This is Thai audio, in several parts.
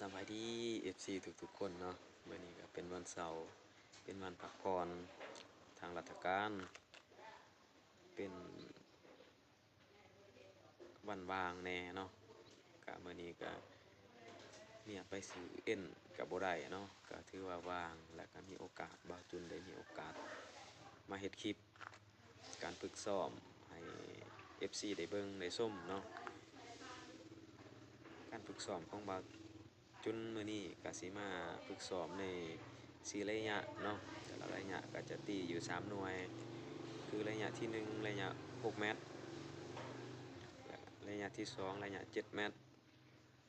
สวัสดี FC ทุกๆคนเนาะวันนี้ก็เป็นวันเสาร์เป็นวันพักผ่อนทางราชการเป็นวันว่างแน่เนาะก็มื้อนี้ก็เมียไปซื้อเอ็นกับบ่ได้เนาะก็ถือว่าว่างและก็มีโอกาสบ่าวจุนได้มีโอกาสมาเฮ็ดคลิปการฝึกซ้อมให้ FC ได้เบิ่งได้ชมเนาะการฝึกซ้อมของบ่าวจุนมื้อนี้ก็สิมาฝึกซ้อมใน4ระยะเนาะแต่ละระยะก็จะตีอยู่3หน่วยคือระยะที่1ระยะ6เมตรระยะที่2ระยะ7เมตร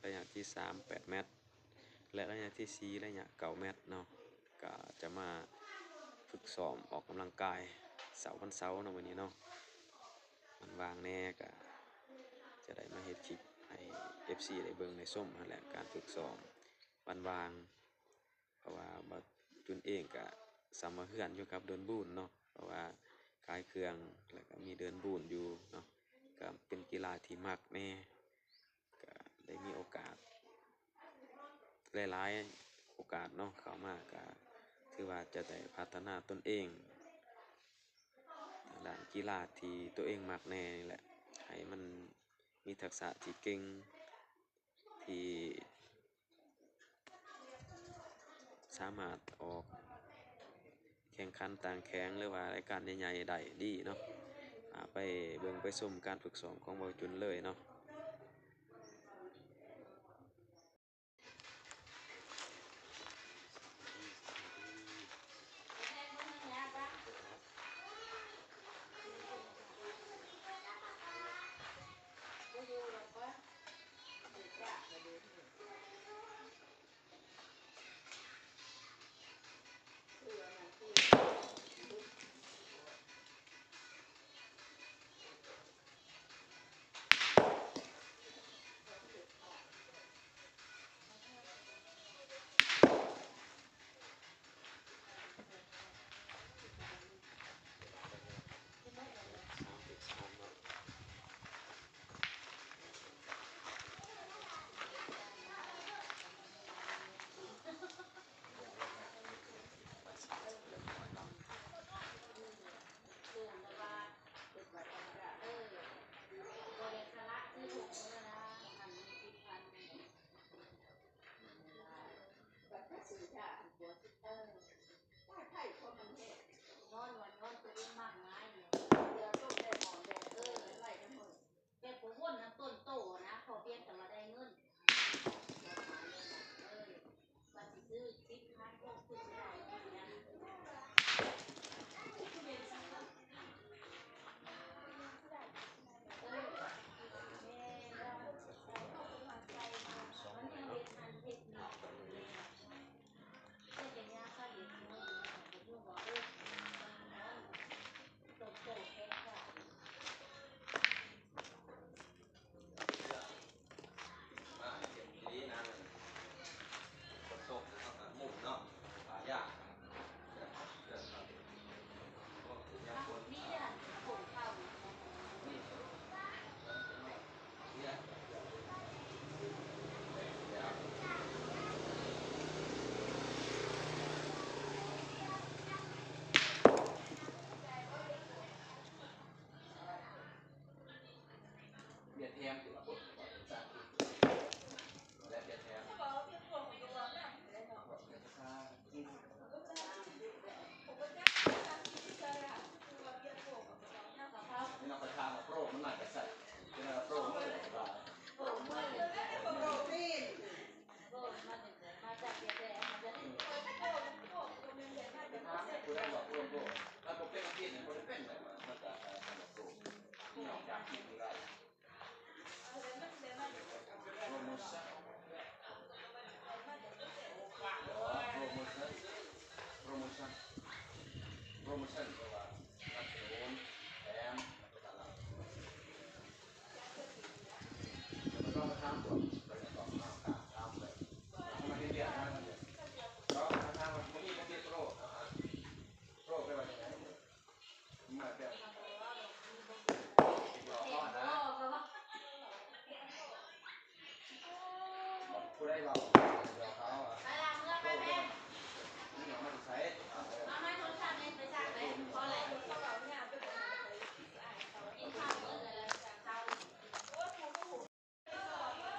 ระยะที่3 8เมตรและระยะที่4ระยะ9เมตรเนาะก็จะมาฝึกซ้อมออกกำลังกายวันเสาร์เนาะมื้อนี้เนาะมันว่างแน่ก็จะได้มาเฮ็ดคลิปให้ FC ได้เบิ่งได้ชมนั่นแหละการฝึกซ้อมวันว่างเพราะว่าบ่จุนเองก็สำมาเฮือนอยู่กับเดินบูนเนาะเพราะว่าขายเครื่องแล้วก็มีเดินบูนอยู่เนาะก็เป็นกีฬาที่มักแน่ก็ได้มีโอกาสหลายๆโอกาสเนาะเข้ามาก็ถือว่าจะได้พัฒนาตนเองทางด้านกีฬาที่ตัวเองมักแน่นี่แหละให้มันมีทักษะที่เก่งที่สามารถออกแข่งขันต่างแข่งหรือว่ารายการใหญ่ๆได้ดีเนาะไปเบิ่งไปชมการฝึกซ้อมของบ่าวจุนเลยเนาะ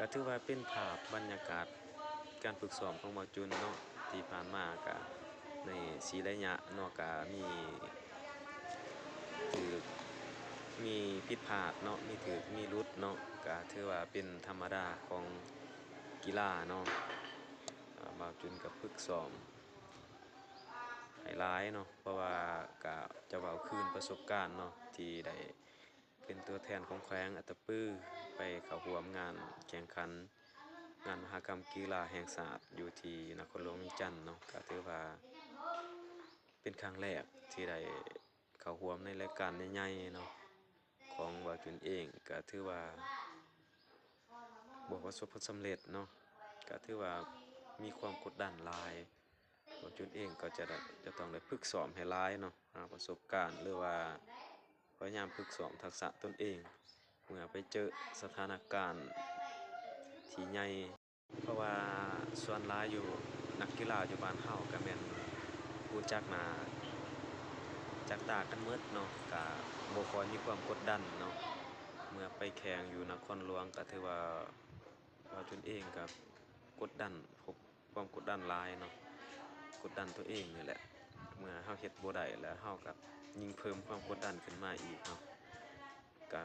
ก็ถือว่าเป็นภาพบรรยากาศการฝึกซ้อมของบ่าวจุนเนาะที่ผ่านมาก็ในสีระยะเนาะก็ถือมีผิดพลาดเนาะมีหลุดเนาะก็ถือว่าเป็นธรรมดาของกีฬาเนาะบ่าวจุนก็ฝึกซ้อมให้หลายเนาะเพราะว่าก็จะเว้าคืนประสบการณ์เนาะที่ได้เป็นตัวแทนของแขวงอัตตปือไปเข้าร่วมงานแข่งขันงานมหกรรมกีฬาแห่งชาติอยู่ที่นครหลวงเวียงจันทน์เนาะก็ถือว่าเป็นครั้งแรกที่ได้เข้าร่วมในรายการใหญ่ๆเนาะของบ่าวจุนเองก็ถือว่าบ่ประสบผลสำเร็จเนาะก็ถือว่ามีความกดดันหลายบ่าวจุนเองก็จะต้องได้ฝึกซ้อมให้หลายเนาะหาประสบการณ์หรือว่าพยายามฝึกซ้อมทักษะตนเองเมื่อไปเจอสถานการณ์ที่ใหญ่เพราะว่าส่วนหลายอยู่นักกีฬาอยู่บ้านเฮาก็แม่นรู้จักหน้าจักตากันหมดเนาะก็บ่ค่อยมีความกดดันเนาะเมื่อไปแข่งอยู่นครหลวงก็ถือว่าบ่าวจุนเองก็กดดันพบความกดดันหลายเนาะกดดันตัวเองนี่แหละเมื่อเฮาเฮ็ดบ่ได้แล้วเฮาก็ยิ่งเพิ่มความกดดันขึ้นมาอีกเนาะก็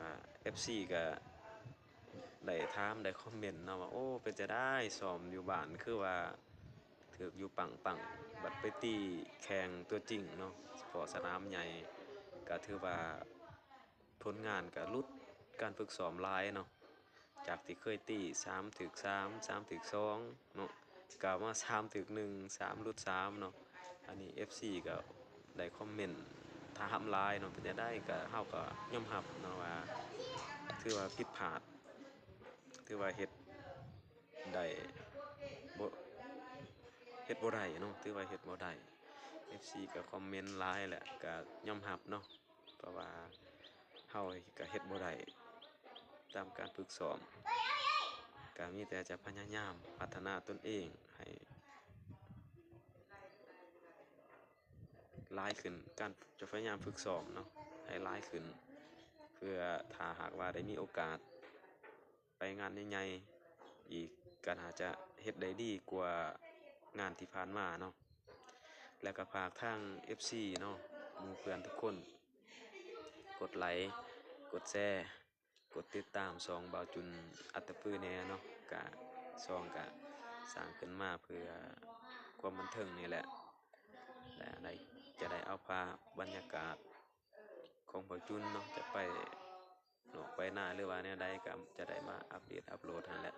FC ก็ได้ถามได้คอมเมนต์เนาะว่าโอ้เป็นจั่งใดซ้อมอยู่บ้านคือว่าถูกอยู่ปังๆบัดไปตีแข่งตัวจริงเนาะเฉพาะสนามใหญ่ก็ถือว่าผลงานก็หลุดการฝึกซ้อมหลายเนาะจากที่เคยตี3ถูก3 3ถูก2เนาะก็มา3ถูก1 3หลุด3เนาะอันนี้ FC ก็ได้คอมเมนต์ถามหลายเนาะเป็นจั่งใดก็เฮาก็ยอมรับเนาะว่าถือว่าผิดพลาดถือว่าเฮ็ดได้บ่เฮ็ดบ่ได้เนาะถือว่าเฮ็ดบ่ได้ FC ก็คอมเมนต์หลายแหละก็ยอมรับเนาะเพราะว่าเฮาก็เฮ็ดบ่ได้ตามการฝึกซ้อมก็มีแต่จะพยายามพัฒนาตนเองให้หลายขึ้นการจะพยายามฝึกซ้อมเนาะให้หลายขึ้นเพื่อถ้าหากว่าได้มีโอกาสไปงานใหญ่ๆอีกก็น่าจะเฮ็ดได้ดีกว่างานที่ผ่านมาเนาะแล้วก็ฝากทาง FC เนาะหมู่เพื่อนทุกคนกดไลค์กดแชร์กดติดตามช่องบ่าวจุนอัตตปือแหน่เนาะก็ช่องก็สร้างขึ้นมาเพื่อความบันเทิงนี่แหละและจะได้เอาภาพบรรยากาศของบ่าวจุนเนาะจะไปนอกไปหน้าหรือว่าแนวใดก็จะได้มาอัปเดตอัปโหลดให้แหละ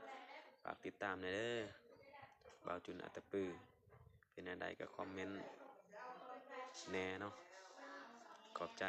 ฝากติดตามหน่อยเด้อบ่าวจุนอัตตปือเป็นแนวใดก็คอมเมนต์แหน่เนาะขอบใจ